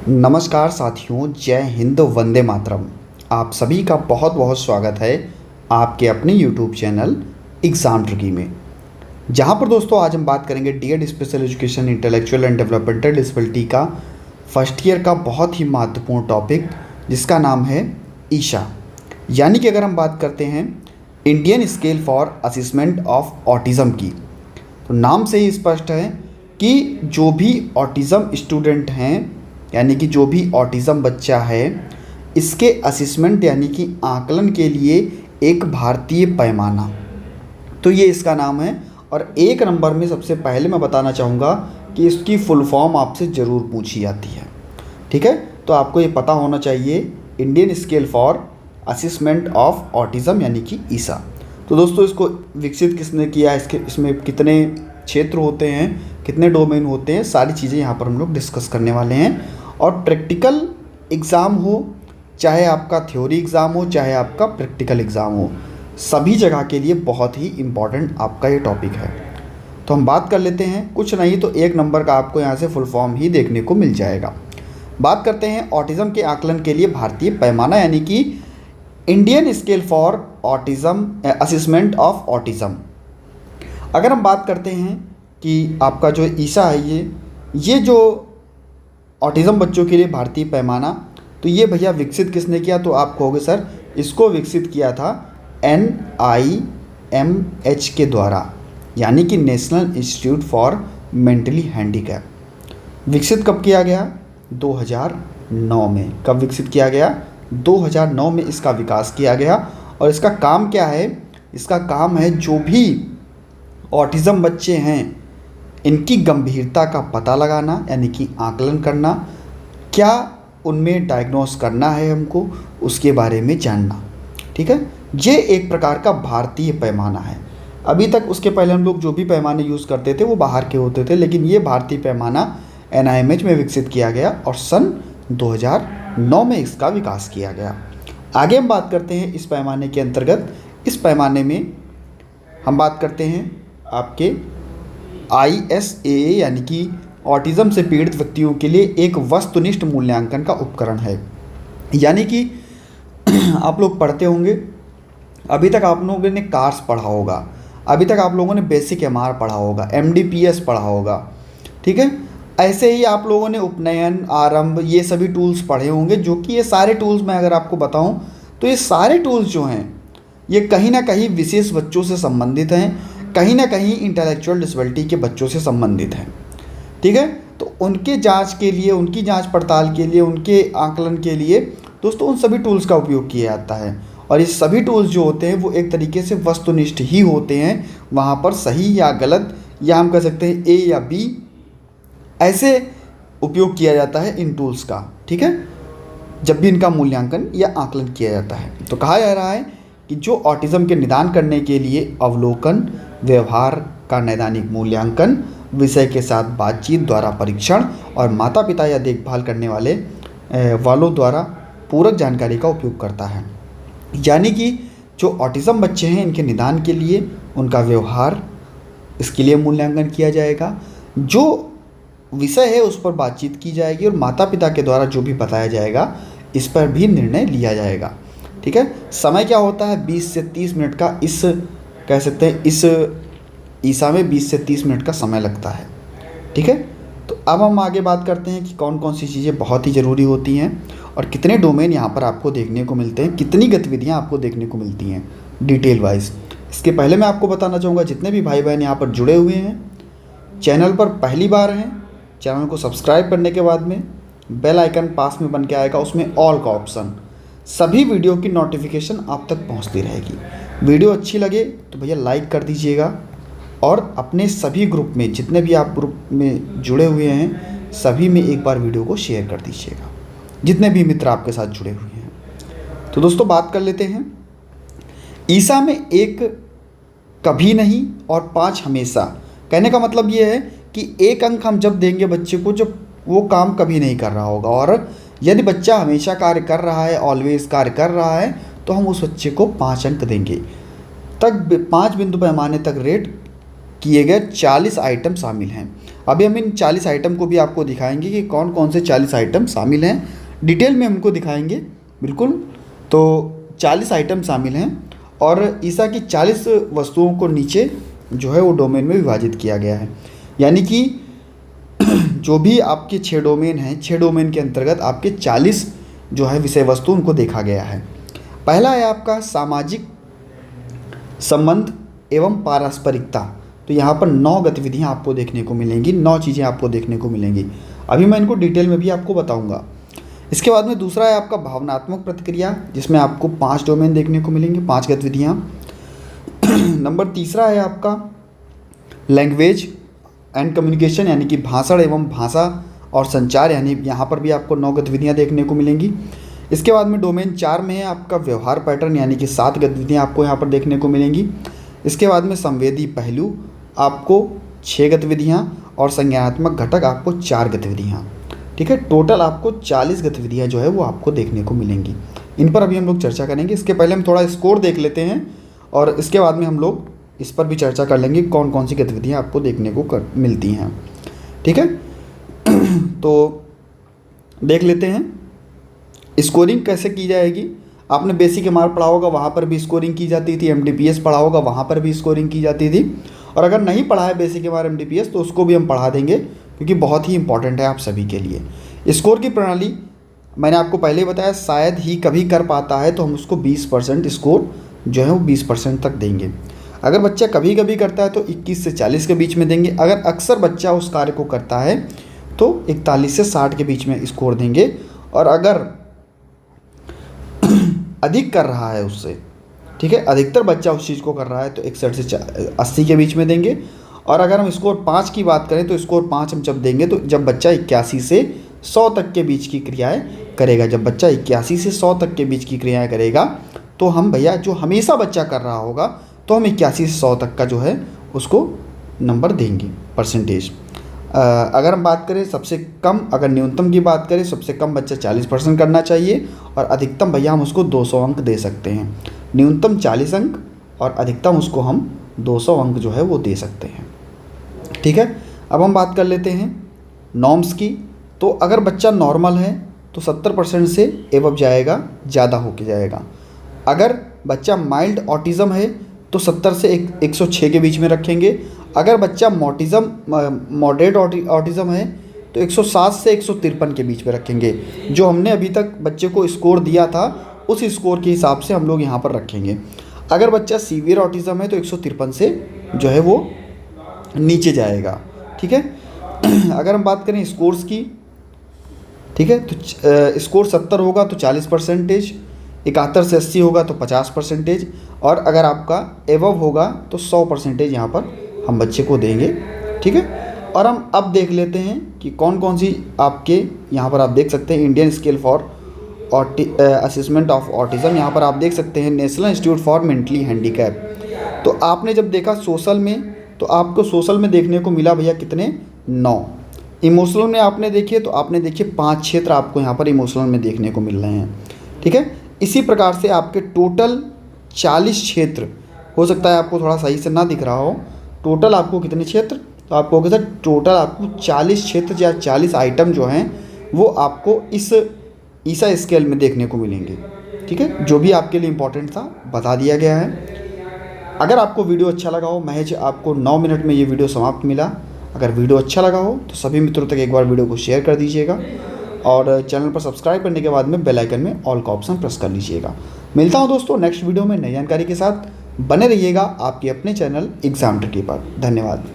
नमस्कार साथियों, जय हिंद, वंदे मातरम। आप सभी का बहुत बहुत स्वागत है आपके अपने यूट्यूब चैनल एग्ज़ाम ट्रिकी में, जहां पर दोस्तों आज हम बात करेंगे DEd special education intellectual and developmental disability का फर्स्ट ईयर का बहुत ही महत्वपूर्ण टॉपिक, जिसका नाम है ईशा। यानी कि अगर हम बात करते हैं Indian scale for assessment of autism की, तो नाम से ही स्पष्ट है कि जो भी ऑटिज़म स्टूडेंट हैं, यानी कि जो भी ऑटिज़म बच्चा है, इसके असेसमेंट यानी कि आकलन के लिए एक भारतीय पैमाना, तो ये इसका नाम है। और एक नंबर में सबसे पहले मैं बताना चाहूँगा कि इसकी फुल फॉर्म आपसे ज़रूर पूछी जाती है। ठीक है, तो आपको ये पता होना चाहिए Indian scale for assessment of autism यानी कि ईसा। तो दोस्तों, इसको विकसित किसने किया, इसमें कितने क्षेत्र होते हैं, कितने डोमेन होते हैं, सारी चीज़ें यहाँ पर हम लोग डिस्कस करने वाले हैं। और प्रैक्टिकल एग्ज़ाम हो, चाहे आपका थ्योरी एग्ज़ाम हो, चाहे आपका प्रैक्टिकल एग्ज़ाम हो, सभी जगह के लिए बहुत ही इम्पॉर्टेंट आपका ये टॉपिक है। तो हम बात कर लेते हैं, कुछ नहीं तो एक नंबर का आपको यहाँ से फुल फॉर्म ही देखने को मिल जाएगा। बात करते हैं ऑटिज़म के आकलन के लिए भारतीय पैमाना यानी कि Indian scale for autism assessment of autism. अगर हम बात करते हैं कि आपका जो ईसा है, ये जो ऑटिज़म बच्चों के लिए भारतीय पैमाना, तो ये भैया विकसित किसने किया, तो आप कहोगे सर इसको विकसित किया था NIMH के द्वारा, यानी कि national institute for mentally handicap. विकसित कब किया गया, 2009 में। कब विकसित किया गया, 2009 में इसका विकास किया गया। और इसका काम क्या है, इसका काम है जो भी ऑटिज़म बच्चे हैं, इनकी गंभीरता का पता लगाना, यानी कि आकलन करना, क्या उनमें डायग्नोस करना है हमको, उसके बारे में जानना। ठीक है, ये एक प्रकार का भारतीय पैमाना है। अभी तक उसके पहले हम लोग जो भी पैमाने यूज़ करते थे वो बाहर के होते थे, लेकिन ये भारतीय पैमाना NIMH में विकसित किया गया और सन 2009 में इसका विकास किया गया। आगे हम बात करते हैं इस पैमाने के अंतर्गत। इस पैमाने में हम बात करते हैं आपके ISAA यानी कि ऑटिज़म से पीड़ित व्यक्तियों के लिए एक वस्तुनिष्ठ मूल्यांकन का उपकरण है। यानी कि आप लोग पढ़ते होंगे, अभी तक आप लोगों ने कार्स पढ़ा होगा, अभी तक आप लोगों ने बेसिक MR पढ़ा होगा, MDPS पढ़ा होगा। ठीक है, ऐसे ही आप लोगों ने उपनयन, आरंभ, ये सभी टूल्स पढ़े होंगे, जो कि ये सारे टूल्स मैं अगर आपको बताऊं तो ये सारे टूल्स जो हैं ये कहीं ना कहीं विशेष बच्चों से संबंधित हैं, कहीं ना कहीं इंटेलेक्चुअल डिसेबिलिटी के बच्चों से संबंधित हैं। ठीक है, तो उनके जांच के लिए, उनकी जांच पड़ताल के लिए, उनके आकलन के लिए दोस्तों उन सभी टूल्स का उपयोग किया जाता है। और ये सभी टूल्स जो होते हैं वो एक तरीके से वस्तुनिष्ठ ही होते हैं, वहाँ पर सही या गलत, या हम कह सकते हैं A या B, ऐसे उपयोग किया जाता है इन टूल्स का। ठीक है, जब भी इनका मूल्यांकन या आकलन किया जाता है। तो कहा जा रहा है कि जो ऑटिज़म के निदान करने के लिए अवलोकन, व्यवहार का नैदानिक मूल्यांकन, विषय के साथ बातचीत द्वारा परीक्षण और माता पिता या देखभाल करने वालों द्वारा पूरक जानकारी का उपयोग करता है। यानी कि जो ऑटिज़म बच्चे हैं, इनके निदान के लिए उनका व्यवहार, इसके लिए मूल्यांकन किया जाएगा, जो विषय है उस पर बातचीत की जाएगी, और माता पिता के द्वारा जो भी बताया जाएगा इस पर भी निर्णय लिया जाएगा। ठीक है, समय क्या होता है, 20 से 30 मिनट का, इस कह सकते हैं इस ईसा में 20 से 30 मिनट का समय लगता है। ठीक है, तो अब हम आगे बात करते हैं कि कौन कौन सी चीज़ें बहुत ही ज़रूरी होती हैं और कितने डोमेन यहाँ पर आपको देखने को मिलते हैं, कितनी गतिविधियाँ आपको देखने को मिलती हैं डिटेल वाइज। इसके पहले मैं आपको बताना चाहूँगा, जितने भी भाई बहन यहाँ पर जुड़े हुए हैं, चैनल पर पहली बार हैं, चैनल को सब्सक्राइब करने के बाद में बेल आइकन पास में बन के आएगा, उसमें ऑल का ऑप्शन, सभी वीडियो की नोटिफिकेशन आप तक पहुंचती रहेगी। वीडियो अच्छी लगे तो भैया लाइक कर दीजिएगा, और अपने सभी ग्रुप में, जितने भी आप ग्रुप में जुड़े हुए हैं, सभी में एक बार वीडियो को शेयर कर दीजिएगा, जितने भी मित्र आपके साथ जुड़े हुए हैं। तो दोस्तों बात कर लेते हैं ईसा में एक कभी नहीं और 5 हमेशा। कहने का मतलब ये है कि एक अंक हम जब देंगे बच्चे को जब वो काम कभी नहीं कर रहा होगा, और यदि बच्चा हमेशा कार्य कर रहा है, ऑलवेज कार्य कर रहा है, तो हम उस बच्चे को 5 अंक देंगे। तक 5 बिंदु पैमाने तक रेट किए गए 40 आइटम शामिल हैं। अभी हम इन 40 आइटम को भी आपको दिखाएंगे कि कौन कौन से 40 आइटम शामिल हैं, डिटेल में हमको दिखाएंगे बिल्कुल। तो 40 आइटम शामिल हैं और ईसा की 40 वस्तुओं को नीचे जो है वो डोमेन में विभाजित किया गया है। यानी कि जो भी आपके 6 डोमेन हैं, 6 डोमेन के अंतर्गत आपके 40 जो है विषय वस्तु उनको देखा गया है। पहला है आपका सामाजिक संबंध एवं पारस्परिकता। तो यहाँ पर 9 गतिविधियाँ आपको देखने को मिलेंगी, 9 चीज़ें आपको देखने को मिलेंगी। अभी मैं इनको डिटेल में भी आपको बताऊँगा। इसके बाद में दूसरा है आपका भावनात्मक प्रतिक्रिया, जिसमें आपको 5 डोमेन देखने को मिलेंगे, 5 गतिविधियाँ। नंबर तीसरा है आपका लैंग्वेज एंड कम्युनिकेशन, यानी कि भाषण एवं भाषा और संचार, यानी यहाँ पर भी आपको 9 गतिविधियाँ देखने को मिलेंगी। इसके बाद में डोमेन 4 में है आपका व्यवहार पैटर्न, यानी कि 7 गतिविधियाँ आपको यहाँ पर देखने को मिलेंगी। इसके बाद में संवेदी पहलू आपको 6 गतिविधियाँ और संज्ञानात्मक घटक आपको 4 गतिविधियाँ। ठीक है, टोटल आपको 40 गतिविधियाँ जो है वो आपको देखने को मिलेंगी। इन पर अभी हम लोग चर्चा करेंगे। इसके पहले हम थोड़ा स्कोर देख लेते हैं और इसके बाद में हम लोग इस पर भी चर्चा कर लेंगे कौन कौन सी गतिविधियाँ आपको देखने को मिलती हैं। ठीक है, तो देख लेते हैं स्कोरिंग कैसे की जाएगी। आपने बेसिक एमआर पढ़ा होगा, वहाँ पर भी स्कोरिंग की जाती थी। एमडीपीएस पढ़ा होगा, वहाँ पर भी स्कोरिंग की जाती थी। और अगर नहीं पढ़ा है बेसिक एमआर एमडीपीएस तो उसको भी हम पढ़ा देंगे, क्योंकि बहुत ही इंपॉर्टेंट है आप सभी के लिए। स्कोर की प्रणाली मैंने आपको पहले ही बताया, शायद ही कभी कर पाता है तो हम उसको 20% स्कोर जो है वो 20% तक देंगे। अगर बच्चा कभी कभी करता है तो 21 से 40 के बीच में देंगे। अगर अक्सर बच्चा उस कार्य को करता है तो 41 से 60 के बीच में स्कोर देंगे। और अगर अधिक कर रहा है उससे, ठीक है, अधिकतर बच्चा उस चीज़ को कर रहा है तो 61 से 80 के बीच में देंगे। और अगर हम स्कोर 5 की बात करें तो स्कोर 5 हम जब देंगे तो जब बच्चा 81 से 100 तक के बीच की क्रियाएं करेगा। जब बच्चा 81 से 100 तक के बीच की क्रियाएं करेगा तो हम भैया जो हमेशा बच्चा कर रहा होगा तो हम 81 से 100 तक का जो है उसको नंबर देंगे, परसेंटेज। अगर हम बात करें सबसे कम, अगर न्यूनतम की बात करें, सबसे कम बच्चा 40% करना चाहिए और अधिकतम भैया हम उसको 200 अंक दे सकते हैं। न्यूनतम 40 अंक और अधिकतम उसको हम 200 अंक जो है वो दे सकते हैं। ठीक है, अब हम बात कर लेते हैं नॉर्म्स की। तो अगर बच्चा नॉर्मल है तो 70% से एवब जाएगा, ज़्यादा होके जाएगा। अगर बच्चा माइल्ड ऑटिज़म है तो 70 से 106 के बीच में रखेंगे। अगर बच्चा मॉडरेट ऑटिज़म है तो 107 से 153 के बीच में रखेंगे। जो हमने अभी तक बच्चे को स्कोर दिया था उस स्कोर के हिसाब से हम लोग यहाँ पर रखेंगे। अगर बच्चा सीवियर ऑटिज़म है तो 153 से जो है वो नीचे जाएगा। ठीक है, अगर हम बात करें स्कोर्स की, ठीक है, तो स्कोर 70 होगा तो 40%, 71 से 80 होगा तो 50%, और अगर आपका एवव होगा तो 100% यहाँ पर हम बच्चे को देंगे। ठीक है, और हम अब देख लेते हैं कि कौन कौन सी आपके यहाँ पर आप देख सकते हैं Indian scale for assessment of autism. यहाँ पर आप देख सकते हैं national institute for mentally handicap. तो आपने जब देखा सोशल में तो आपको सोशल में देखने को मिला भैया कितने, 9। इमोशनल में आपने देखिए तो आपने देखिए 5 क्षेत्र आपको यहाँ पर इमोशनल में देखने को मिल रहे हैं। ठीक है, इसी प्रकार से आपके टोटल 40 क्षेत्र, हो सकता है आपको थोड़ा सही से ना दिख रहा हो, टोटल आपको कितने क्षेत्र, तो आपको कहोगे सर टोटल आपको 40 क्षेत्र या 40 आइटम जो हैं वो आपको इस ईसा स्केल में देखने को मिलेंगे। ठीक है, जो भी आपके लिए इम्पोर्टेंट था बता दिया गया है। अगर आपको वीडियो अच्छा लगा हो, महज आपको 9 मिनट में ये वीडियो समाप्त मिला। अगर वीडियो अच्छा लगा हो तो सभी मित्रों तक एक बार वीडियो को शेयर कर दीजिएगा और चैनल पर सब्सक्राइब करने के बाद में बेल आइकन में ऑल का ऑप्शन प्रेस कर लीजिएगा। मिलता हूँ दोस्तों नेक्स्ट वीडियो में नई जानकारी के साथ। बने रहिएगा आपके अपने चैनल एग्जाम ट्रिकी पर। धन्यवाद।